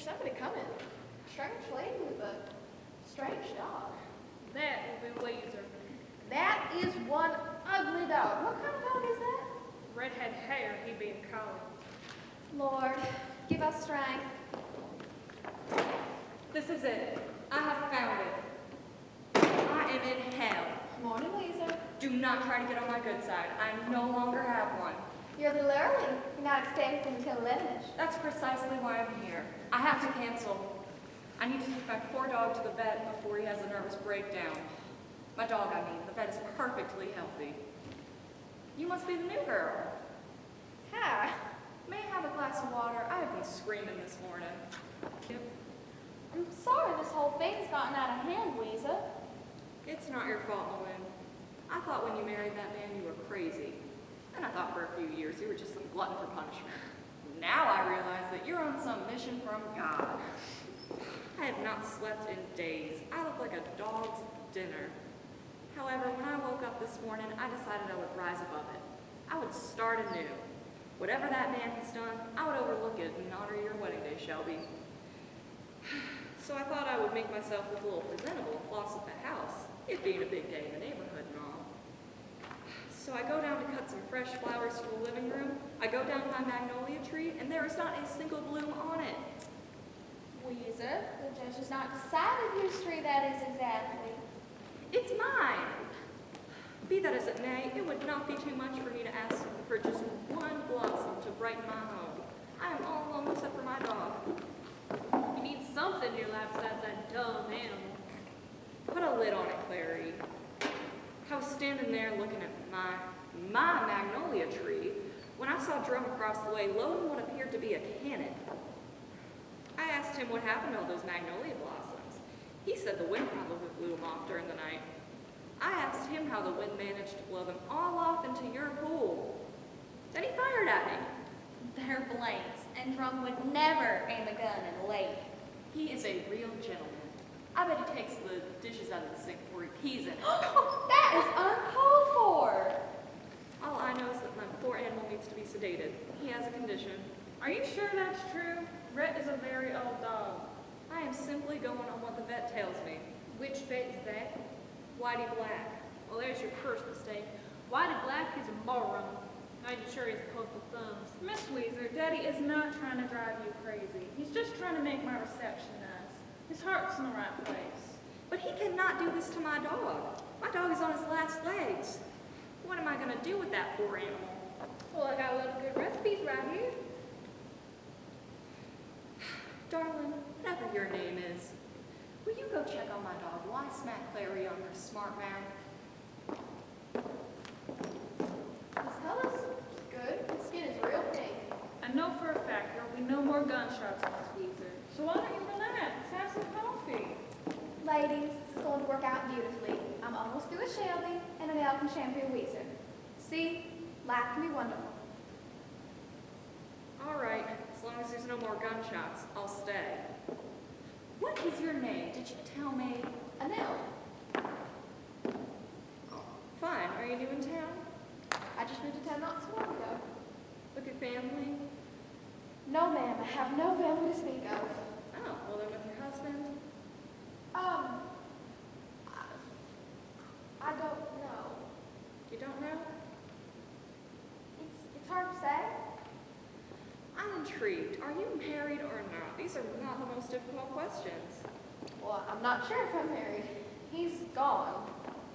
somebody coming. Strange lady with a strange dog. That will be Weezer. That is one ugly dog. What kind of dog is that? Redhead hair, he be a collie. Lord, give us strength. This is it. I have found it. I am in hell. Morning, Weezer. Do not try to get on my good side. I no longer have one. You're a little early. You're not expected until 11ish. That's precisely why I'm here. I have to cancel. I need to take my poor dog to the vet before he has a nervous breakdown. My dog, I mean. The vet is perfectly healthy. You must be the new girl. Hi. May I have a glass of water? I have been screaming this morning. I'm sorry this whole thing's gotten out of hand, Weezer. It's not your fault, Malin. I thought when you married that man you were crazy. And I thought for a few years you were just some glutton for punishment. Now I realize that you're on some mission from God. I have not slept in days. I look like a dog's dinner. However, when I woke up this morning, I decided I would rise above it. I would start anew. Whatever that man has done, I would overlook it in honor of your wedding day, Shelby. So I thought I would make myself look a little presentable and floss at the house, it being a big day in the neighborhood and all. So I go down to cut some fresh flowers for the living room. I go down to my magnolia tree, and there is not a single bloom on it. Weezer, the judge has not decided whose tree that is exactly. It's mine. Be that as it may, it would not be too much for me to ask for just one blossom to brighten my home. I am all alone except for my dog. You need something in your life besides that dumb animal. Put a lid on it, Clary. I was standing there looking at my magnolia tree when I saw Drum across the way loading what appeared to be a cannon. I asked him what happened to all those magnolia blossoms. He said the wind probably blew them off during the night. I asked him how the wind managed to blow them all off into your pool. Then he fired at me. They're blanks, and Drum would never aim a gun at a lady. He is a real gentleman. I bet he takes the dishes out of the sink before he pees in it. That is uncalled for. All I know is that my poor animal needs to be sedated. He has a condition. Are you sure that's true? Rhett is a very old dog. I am simply going on what the vet tells me. Which vet is that? Whitey Black. Well, there's your first mistake. Whitey Black is a moron. I'm sure he's opposed to thumbs. Miss Weezer, Daddy is not trying to drive you crazy. He's just trying to make my reception nice. His heart's in the right place. But he cannot do this to my dog. My dog is on his last legs. What am I going to do with that poor animal? Well, I got a lot of good recipes right here. Darling, whatever your name is, will you go check on my dog while I smack Clary on her smart mouth? This color's good. The skin is real pink. I know for a fact there'll be no more gunshots on this Weezer. So why don't you relax? Have some coffee. Ladies, this is going to work out beautifully. I'm almost through with Shelby, and an elk and shampoo Weezer. See? Life can be wonderful. All right, as long as there's no more gunshots, I'll stay. What is your name? Did you tell me? Anel, Oh, fine. Are you new in town? I just moved to town not too long ago. With your family? No, ma'am, I have no family to speak of. Oh, well then with your husband? I don't know. You don't know? It's hard to say. I'm intrigued. Are you married or not? These are not the most difficult questions. Well, I'm not sure if I'm married. He's gone.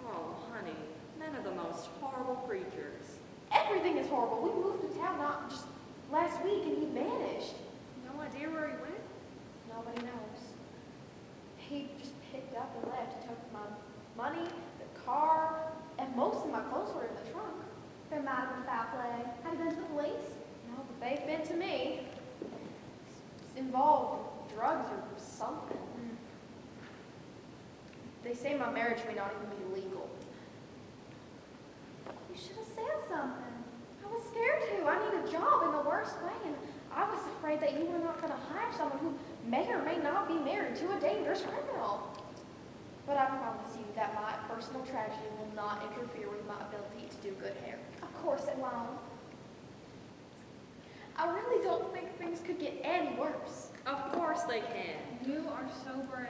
Oh, honey, men are the most horrible creatures. Everything is horrible. We moved to town not just last week and he vanished. No idea where he went? Nobody knows. He just picked up and left. He took my money, the car, and most of my clothes were in the trunk. There might have been foul play. Have you been to the police? No, but they've been to me. It's involved in drugs or something. They say my marriage may not even be legal. You should have said something. I was scared to. I need a job in the worst way, and I was afraid that you were not going to hire someone who may or may not be married to a dangerous criminal. But I promise you that my personal tragedy will not interfere with my ability to do good hair. Of course it won't. I really don't think things could get any worse. Of course course they can. You are so brave.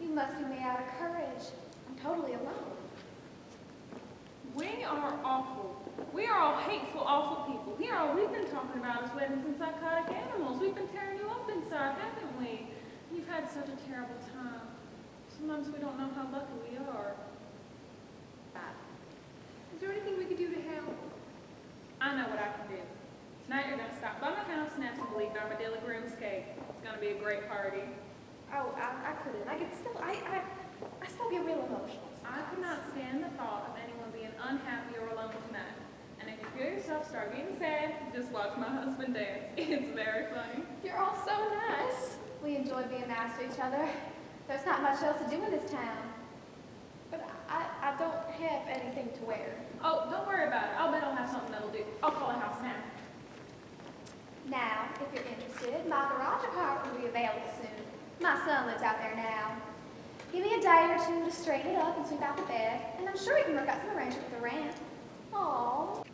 You must be made out of courage. I'm totally alone. We are awful. We are all hateful, awful people. Here, all we've been talking about is weddings and psychotic animals. We've been tearing you up inside, haven't we? You've had such a terrible time. Sometimes we don't know how lucky we are. Is there anything we could do to help? I know what I can do. Tonight you're going to stop by my house and have some bleak armadillo groomscape. It's going to be a great party. Oh, I couldn't. I still get real emotional. I could not stand the thought of anyone being unhappy or alone tonight. And if you feel yourself start getting sad, just watch my husband dance. It's very funny. You're all so nice. We enjoy being nice to each other. There's not much else to do in this town. But I don't have anything to wear. Oh, don't worry about it. I'll bet I'll have something that'll do. I'll call the house now. Now, if you're interested, my garage apartment will be available soon. My son lives out there now. Give me a day or two to straighten it up and sweep out the bed, and I'm sure we can work out some arrangement with the rent. Aww.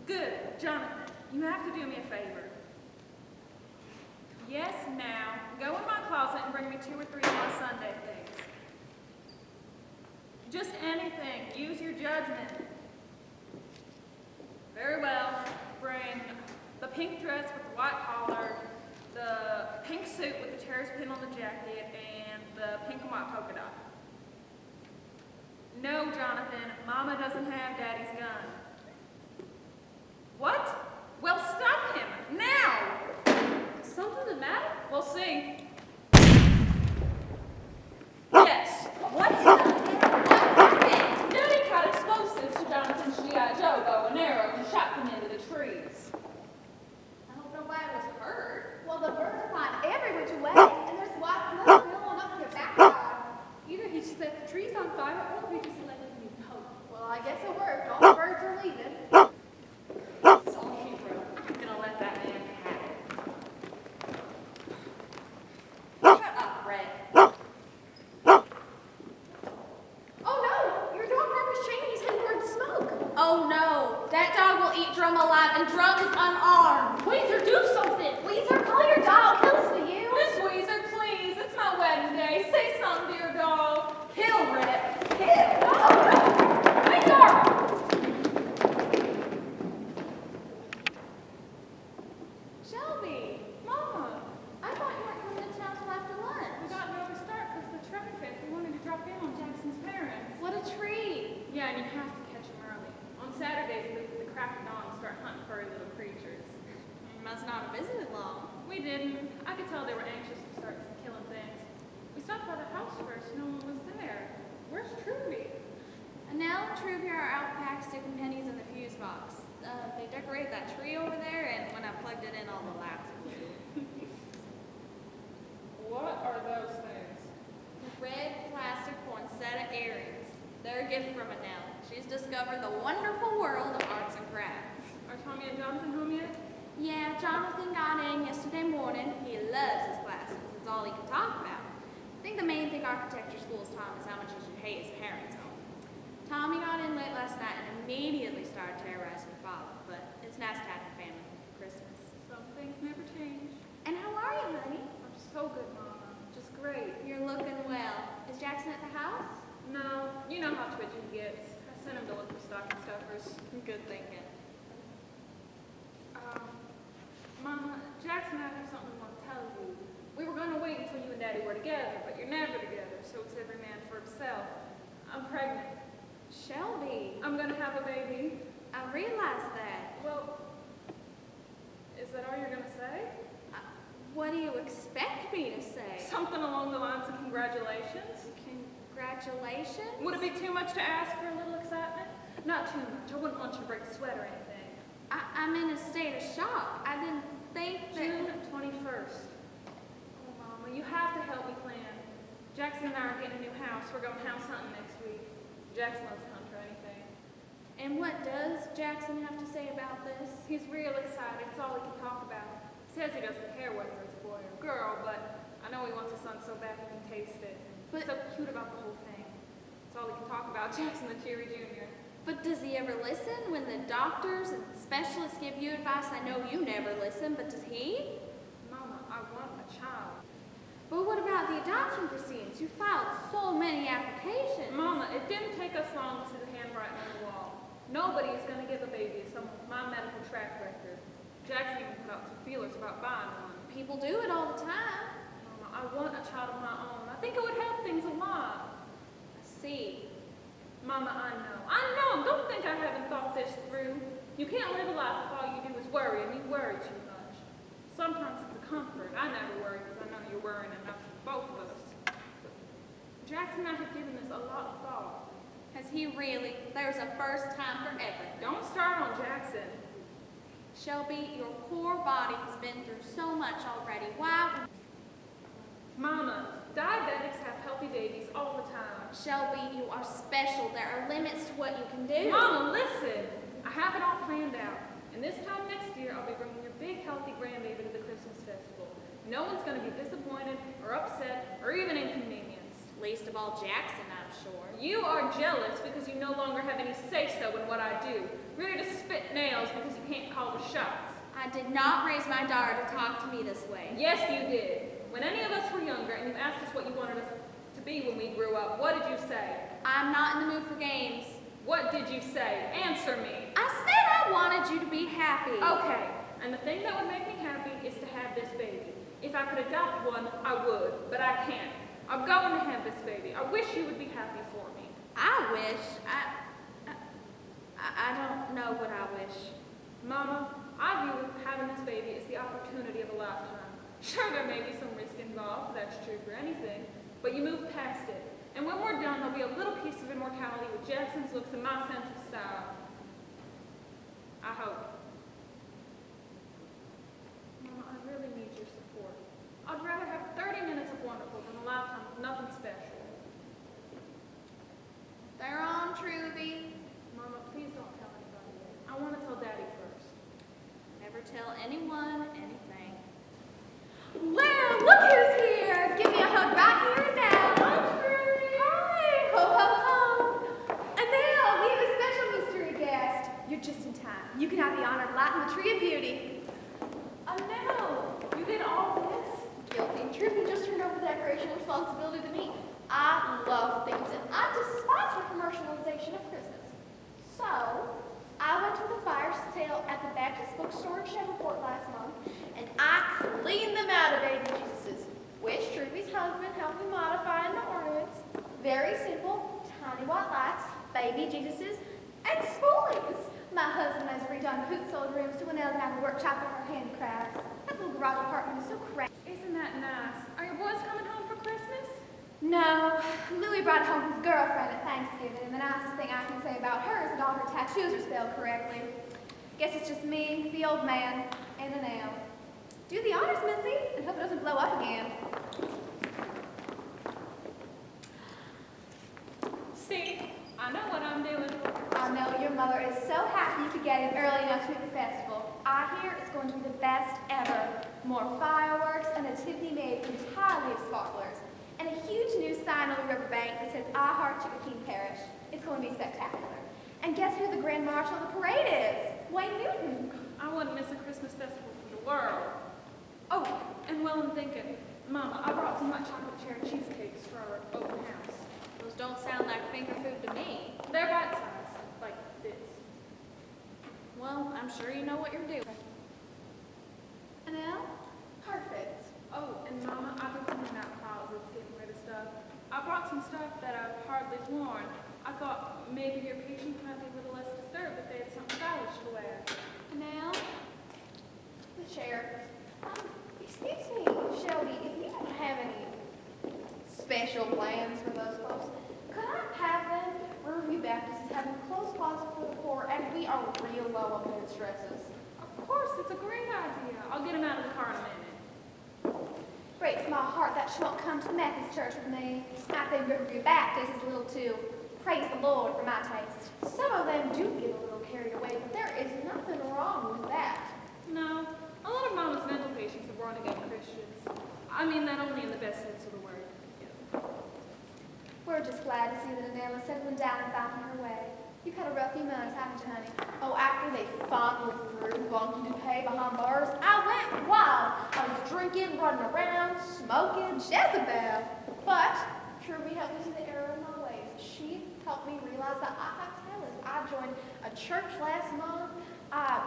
Good. Jonathan, you have to do me a favor. Yes, now. Go in my closet and bring me 2 or 3 of my Sunday things. Just anything. Use your judgment. Very well. Bring the pink dress with the white collar, the pink suit with the cherries pin on the jacket, and the pink and white polka dot. No, Jonathan, Mama doesn't have Daddy's gun. What? Well, stop him, now! Something the matter? We'll see. Yes, what happened? Daddy got explosives to Jonathan's G.I. Joe bow and arrow and shot them into the trees. I hope nobody was hurt. Well, the birds are flying every which way, and there's white smoke billowing up their backside. Either he just set the trees on fire or he just let them be poked. Well, I guess it worked. All the birds are leaving. It's all hero. I'm gonna let that man have it. Shut up, Red. Oh no! Your dog broke his chain. He's heading towards smoke. Oh no, that dog will eat Drum alive, and Drum is unarmed. Weezer, do something! Weezer, call your dog. He'll listen to you. Miss Weezer, please, it's my wedding day. Say something to your dog. Kill, Red. Kill. Weezer! Shelby, Mama, I thought you weren't coming to town till after we lunch. got an overstart because of the traffic. We wanted to drop in on Jackson's parents. What a treat. Yeah, and you have to catch them early. On Saturdays, we leave at the crack of dawn and start hunting furry little creatures. You must not have visited long. We didn't. I could tell they were anxious to start killing things. We stopped by the house first. No one was there. Where's Trudy? Nell and Truby are out packs sticking pennies in the fuse box. They decorated that tree over there, and when I plugged it in, all the lights blew. What are those things? Red plastic poinsettia earrings. They're a gift from Nell. She's discovered the wonderful world of arts and crafts. Are Tommy and Jonathan home yet? Yeah, Jonathan got in yesterday morning. He loves his classes. It's all he can talk about. I think the main thing architecture schools taught him is how much he should hate his parents home. Tommy got in late last night and immediately started terrorizing your father, but it's nice to have a family for Christmas. Some things never change. And how are you, honey? I'm so good, Mama. Just great. You're looking well. Is Jackson at the house? No, you know how twitchy he gets. I sent him to look for stocking stuffers. Good thinking. Mama, Jackson and I have something we want to tell you. We were going to wait until you and Daddy were together, but you're never together, so it's every man for himself. I'm pregnant. Shelby, I'm going to have a baby. I realized that. Well, is that all you're going to say? What do you expect me to say? Something along the lines of congratulations? Congratulations? Would it be too much to ask for a little excitement? Not too much. I wouldn't want you to break a sweat or anything. I'm in a state of shock. I didn't think that... June 21st. Oh, Mama, you have to help me plan. Jackson and I are getting a new house. We're going house hunting next week. Jackson loves to hunt for anything. And what does Jackson have to say about this? He's real excited. It's all he can talk about. Says he doesn't care whether it's a boy or a girl, but I know he wants a son so bad he can taste it. He's so cute about the whole thing. It's all he can talk about, Jackson the Cheery Jr. But does he ever listen when the doctors and specialists give you advice? I know you never listen, but does he? Mama, I want a child. But what about the adoption proceedings? You filed so many applications. Mama, it didn't take us long to see the handwriting on the wall. Nobody is going to give a baby to someone with my medical track record. Jackson even put out some feelers about buying one. People do it all the time. Mama, I want a child of my own. I think it would help things a lot. I see. Mama, I know. Don't think I haven't thought this through. You can't live a life if all you do is worry, and you worry too much. Sometimes it's a comfort. I never worry because I know you're worrying enough for both of us. Jackson and I have given this a lot of thought. Has he really? There's a first time for everything. Don't start on Jackson. Shelby, your poor body has been through so much already. Why? Mama, diabetics have healthy babies all the time. Shelby, you are special. There are limits to what you can do. Mama, listen. I have it all planned out. And this time next year, I'll be bringing your big, healthy grandbaby to the Christmas festival. No one's going to be disappointed or upset or even inconvenienced. Least of all Jackson, I'm sure. You are jealous because you no longer have any say-so in what I do. Ready to spit nails because you can't call the shots. I did not raise my daughter to talk to me this way. Yes, you did. When any of us were younger and you asked us what you wanted us to be when we grew up, what did you say? I'm not in the mood for games. What did you say? Answer me. I said I wanted you to be happy. Okay, and the thing that would make me happy is to have this baby. If I could adopt one, I would, but I can't. I'm going to have this baby. I wish you would be happy for me. I wish. I don't know what I wish. Mama, I view having this baby as the opportunity of a lifetime. Sure, there may be some risk involved, that's true for anything, but you move past it. And when we're done, there'll be a little piece of immortality with Jackson's looks and my sense of style. I hope. Mama, I really need your support. I'd rather have 30 minutes of wonderful than a lifetime of nothing special. They're on, Truby. Mama, please don't tell anybody yet. I want to tell Daddy first. Never tell anyone anything. Well, look who's here. Give me a hug right here and now. Hi. Ho, ho, ho. And now we have a special mystery guest. You're just in time. You can have the honor of lighting the tree of beauty. Oh no! You did all this? Guilty and Truby just turned over the decoration responsibility to me. I love things and I despise the commercialization of Christmas. So, I went to the fire sale at the Baptist bookstore in Shreveport last month, and I cleaned them out of baby Jesuses, which Truby's husband helped me modify into ornaments. Very simple, tiny white lights, baby Jesuses, and spoolies. My husband has redone Hoot's old room so Winell can have a workshop for her handicrafts. That little garage apartment is so cramped. Isn't that nice? Are your boys coming home for Christmas? No, Louis brought home his girlfriend at Thanksgiving, and the nicest thing I can say about her is that all her tattoos are spelled correctly. Guess it's just me, the old man, and an L. Do the honors, Missy, and hope it doesn't blow up again. See, I know what I'm doing. I know your mother is so happy you could get in early enough to make the festival. I hear it's going to be the best ever. More fireworks, a nativity made entirely of sparklers, and a huge new sign on the riverbank that says, I heart Chicoutimi Parish. It's going to be spectacular. And guess who the Grand Marshal of the parade is? Wayne Newton. I wouldn't miss a Christmas festival for the world. Oh, and while I'm thinking, Mama, I brought some hot chocolate cherry cheesecakes for our open house. Those don't sound like finger food to me. They're bite-sized, like this. Well, I'm sure you know what you're doing. Now? Perfect. Oh, and Mama, I've been cleaning out closets, getting rid of stuff. I brought some stuff that I've hardly worn. I thought maybe your patients might be a little less disturbed if they had something stylish to wear. Now? The chair. Excuse me, Shelby, if you don't have any special plans for those folks, could I have them? Riverview Baptist is having a closed closet for the poor, and we are real low on bed stresses. Of course, it's a great idea. I'll get them out of the car in a minute. Breaks my heart that she won't come to the Methodist church with me. I think Riverview Baptist is a little too, praise the Lord, for my taste. Some of them do get a little carried away, but there is nothing wrong with that. No, a lot of Mama's mental patients are born-again Christians. I mean that only in the best sense of the word. We're just glad to see that Anelle is settling down and finding her way. You've had a rough few months, haven't you, honey? Oh, after they fondled through Bunky to pay behind bars, I went wild. I was drinking, running around, smoking, Jezebel. But Truby helped me see the error of my ways. She helped me realize that I have talent. I joined a church last month. I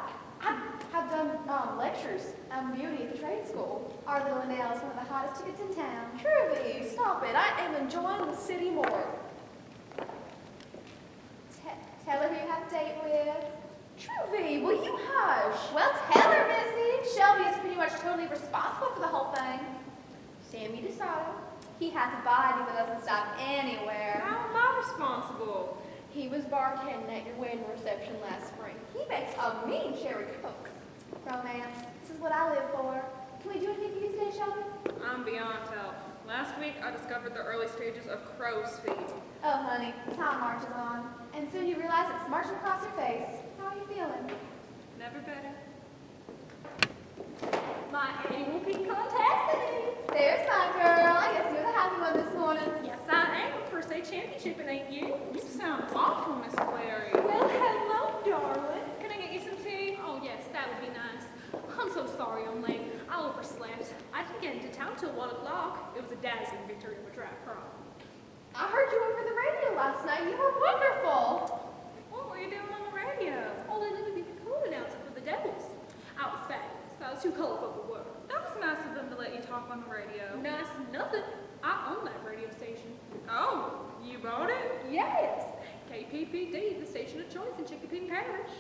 have done lectures on beauty at the trade school. Our little Annelle is one of the hottest tickets in town. Truly, stop it. I am enjoying the city more. Tell her who you have a date with. Truly, will you hush? Well, tell her, Missy. Shelby is pretty much totally responsible for the whole thing. Sammy DeSoto. He has a body that doesn't stop anywhere. How am I responsible? He was bartending at your wedding reception last spring. He makes a mean cherry coke. Romance. This is what I live for. Can we do anything for you today, Shelby? I'm beyond help. Last week, I discovered the early stages of crow's feet. Oh, honey, time marches on. And soon you realize it's marching across your face. How are you feeling? Never better. My annual pink contest. There's my girl. I guess you're the happy one this morning. Yes, I am. First state championship, and ain't you? You sound awful, Miss Clary. Well, hello, darling. Can I get you some tea? Oh, yes, that would be nice. I'm so sorry I'm late. I overslept. I didn't get into town till 1 o'clock. It was a dazzling victory over track prom. I heard you over the radio last night. You were wonderful. What were you doing on the radio? Oh, they let me be the code announcer for the Devils. I was fabulous. That was too colorful for work. That was nice of them to let you talk on the radio. Nice nothing. I own that radio station. Oh, you bought it? Yes. KPPD, the station of choice in Chicopee Parish.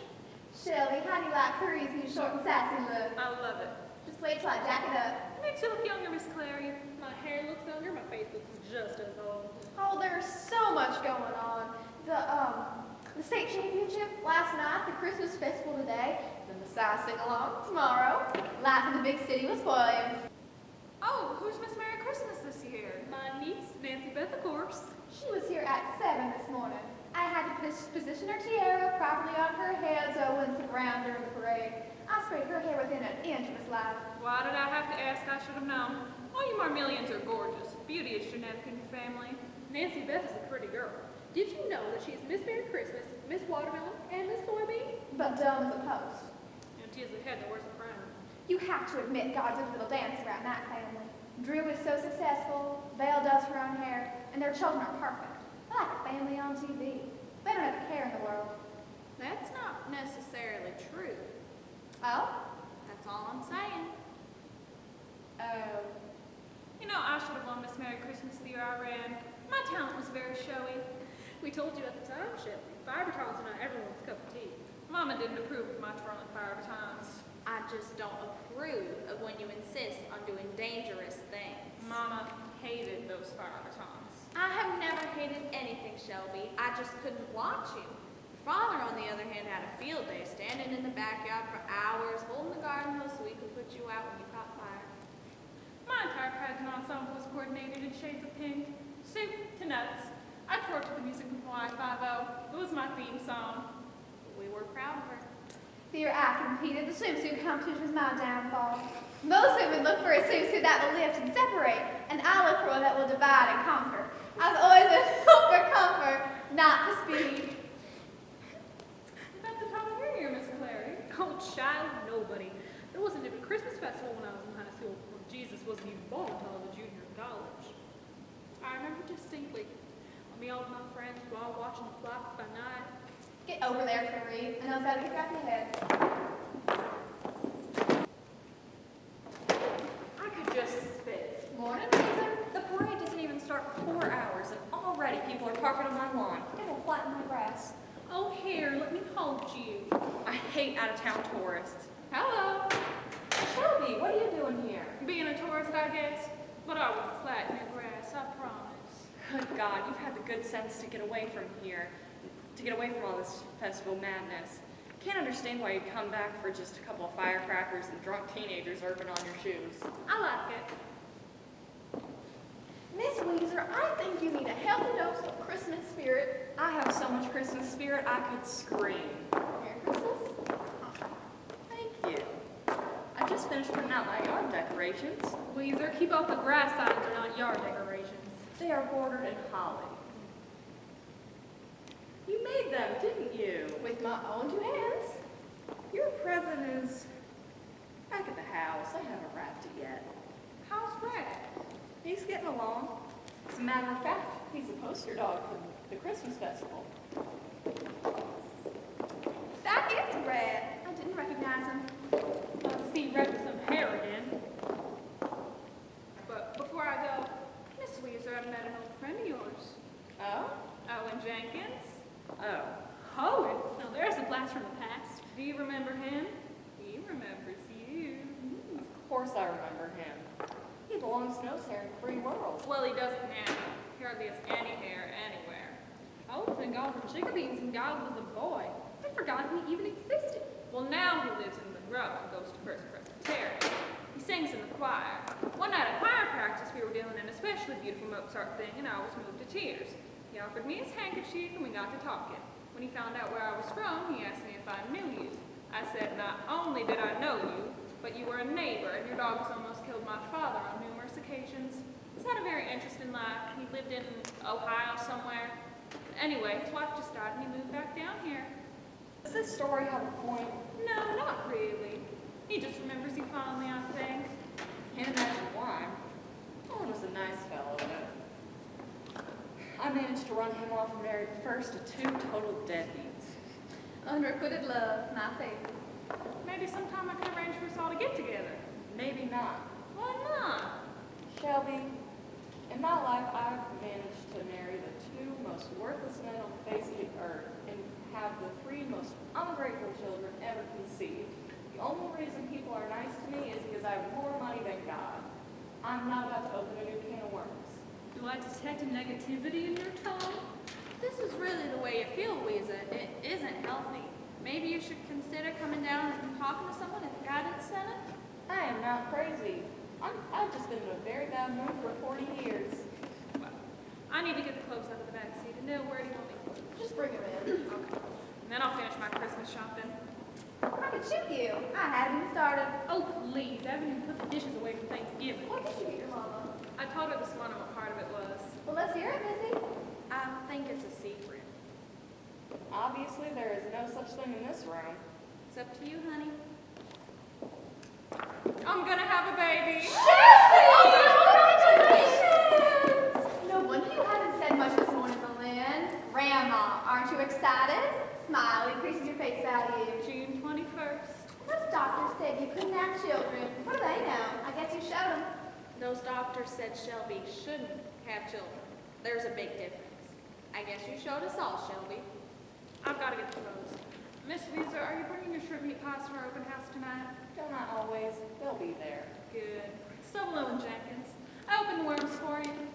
Shelby, how do you like Curry's new short and sassy look? I love it. Just wait till I jack it up. It makes you look younger, Miss Clary. My hair looks younger, my face looks just as old. Oh, there's so much going on. The state championship last night, the Christmas festival today, the Messiah sing-along tomorrow. Life in the big city was spoiled. Oh, who's Miss Merry Christmas this year? My niece, Nancy Beth, of course. She was here at 7 this morning. I had to position her tiara properly on her head so it wouldn't sit around during the parade. I sprayed her hair within an inch of its life. Why did I have to ask? I should have known. All you Marmillions are gorgeous. Beauty is genetic in your family. Nancy Beth is a pretty girl. Did you know that she is Miss Merry Christmas, Miss Watermelon, and Miss Soybean? But dumb as a post. And she is the head that wears a crown. You have to admit God's a little dance around that family. Drew is so successful, Val does her own hair, and their children are perfect. They're like a family on TV. They don't have a care in the world. That's not necessarily true. Oh? That's all I'm saying. Oh. You know, I should have won Miss Merry Christmas the year I ran. My talent was very showy. We told you at the time, Shelby. Fire batons are not everyone's cup of tea. Mama didn't approve of my twirling fire batons. I just don't approve of when you insist on doing dangerous things. Mama hated those fire batons. I have never hated anything, Shelby. I just couldn't watch you. Your father, on the other hand, had a field day, standing in the backyard for hours, holding the garden hose so he could put you out when you caught fire. My entire pageant ensemble was coordinated in shades of pink, soup to nuts. I twerked to the music from Hawaii 5-0. It was my theme song. We were proud of her. The year I competed, the swimsuit competition was my downfall. Most women look for a swimsuit that will lift and separate, and I look for one that will divide and conquer. I've always been for comfort, not for speed. That's the time of year, Miss Clary. Oh, child, nobody. There wasn't even a Christmas festival when I was in high school. Well, Jesus wasn't even born until I was a junior in college. I remember distinctly me all my friends while watching the flocks by night. Get over there, Curry. I know it's gotta get back in your head. I could just spit. Morning, Weezer. The parade doesn't even start for 4 hours, and already people are parking on my lawn. It'll flatten my grass. Oh, here, let me hold you. I hate out-of-town tourists. Hello. Shelby, what are you doing here? Being a tourist, I guess. But I won't flatten your grass, I promise. Good God, you've had the good sense to get away from here, to get away from all this festival madness. Can't understand why you'd come back for just a couple of firecrackers and drunk teenagers irking on your shoes. I like it. Miss Weezer, I think you need a healthy dose of Christmas spirit. I have so much Christmas spirit, I could scream. Merry Christmas. Thank you. I just finished putting out my yard decorations. Weezer, keep off the grass signs are not yard decorations. They are bordered in holly. You made them, didn't you? With my own 2 hands. Your present is back at the house. I haven't wrapped it yet. How along. As a matter of fact, he's a poster dog for the Christmas festival. That is Red. I didn't recognize him. I see Red with some hair again. But before I go, Miss Weezer, I met an old friend of yours. Oh? Owen Jenkins. Oh. Owen? Now there's a blast from the past. Do you remember him? He remembers you. Of course I remember him. He had the longest nose hair in the free world. Well, he doesn't now. He hardly has any hair anywhere. Owen's been gone from Chicopee since God was a boy. I forgot he even existed. Well, now he lives in Monroe and goes to First Presbyterian. He sings in the choir. One night at choir practice, we were doing an especially beautiful Mozart thing, and I was moved to tears. He offered me his handkerchief, and we got to talking. When he found out where I was from, he asked me if I knew you. I said not only did I know you, but you were a neighbor, and your dog has almost killed my father on numerous occasions. He's had a very interesting life. He lived in Ohio somewhere. Anyway, his wife just died, and he moved back down here. Does this story have a point? No, not really. He just remembers you fondly, I think. Can't imagine why. Owen was a nice fellow, but I managed to run him off and married the first of two total deadbeats. Unrequited love, my favorite. Maybe sometime I can arrange for us all to get together. Maybe not. Why not? Shelby, in my life, I've managed to marry the two most worthless men on the face of the earth and have the three most ungrateful children ever conceived. The only reason people are nice to me is because I have more money than God. I'm not about to open a new can of worms. Do I detect a negativity in your tone? This is really the way you feel, Louisa. It isn't healthy. Maybe you should consider coming down and talking to someone at the guidance center. I am not crazy. I've just been in a very bad mood for 40 years. Well, I need to get the clothes out of the back seat. And now, where do you want me to put them? Just bring him in. Okay. And then I'll finish my Christmas shopping. I could shoot you. I haven't even started. Oh, please. I haven't even put the dishes away from Thanksgiving. What did you get your mama? I told her this morning what part of it was. Well, let's hear it, Missy. I think it's a secret. Obviously, there is no such thing in this room. It's up to you, honey. I'm gonna have a baby. No wonder you haven't said much this morning, Malin. Grandma, aren't you excited? Smile increases your face value. June 21st. Those doctors said you couldn't have children. What do they know? I guess you showed them. Those doctors said Shelby shouldn't have children. There's a big difference. I guess you showed us all, Shelby. I've got to get the clothes. Miss Weezer, are you bringing your shrimp meat pies to our open house tonight? Don't I always? They'll be there. Good. So will Owen Jenkins. I opened the worms for you.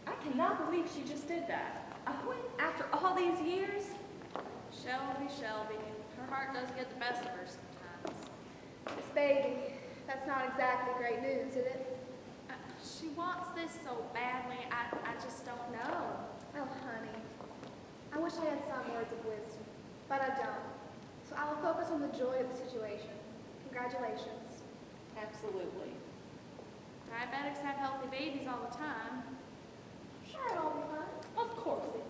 I cannot believe she just did that. Owen, after all these years? Shelby, Shelby. Her heart does get the best of her sometimes. This baby, that's not exactly great news, is it? She wants this so badly, I just don't know. Oh, honey. I wish I had some words of wisdom, but I don't. So I will focus on the joy of the situation. Congratulations. Absolutely. Diabetics have healthy babies all the time. Sure, it'll be fun. Of course it will.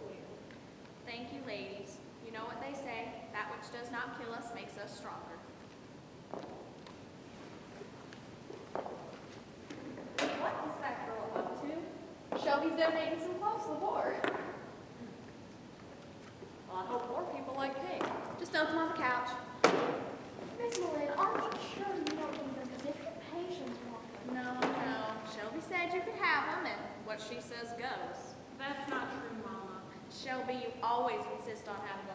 Thank you, ladies. You know what they say, that which does not kill us makes us stronger. What is that girl up to? Shelby's donating some clothes to the board. Well, I hope more people like Pink. Just open on the couch. Miss Malin, aren't you sure you don't need them? Because if your patients want them. No. Shelby said you could have them, and what she says goes. That's not true, Mama. Shelby, you always insist on having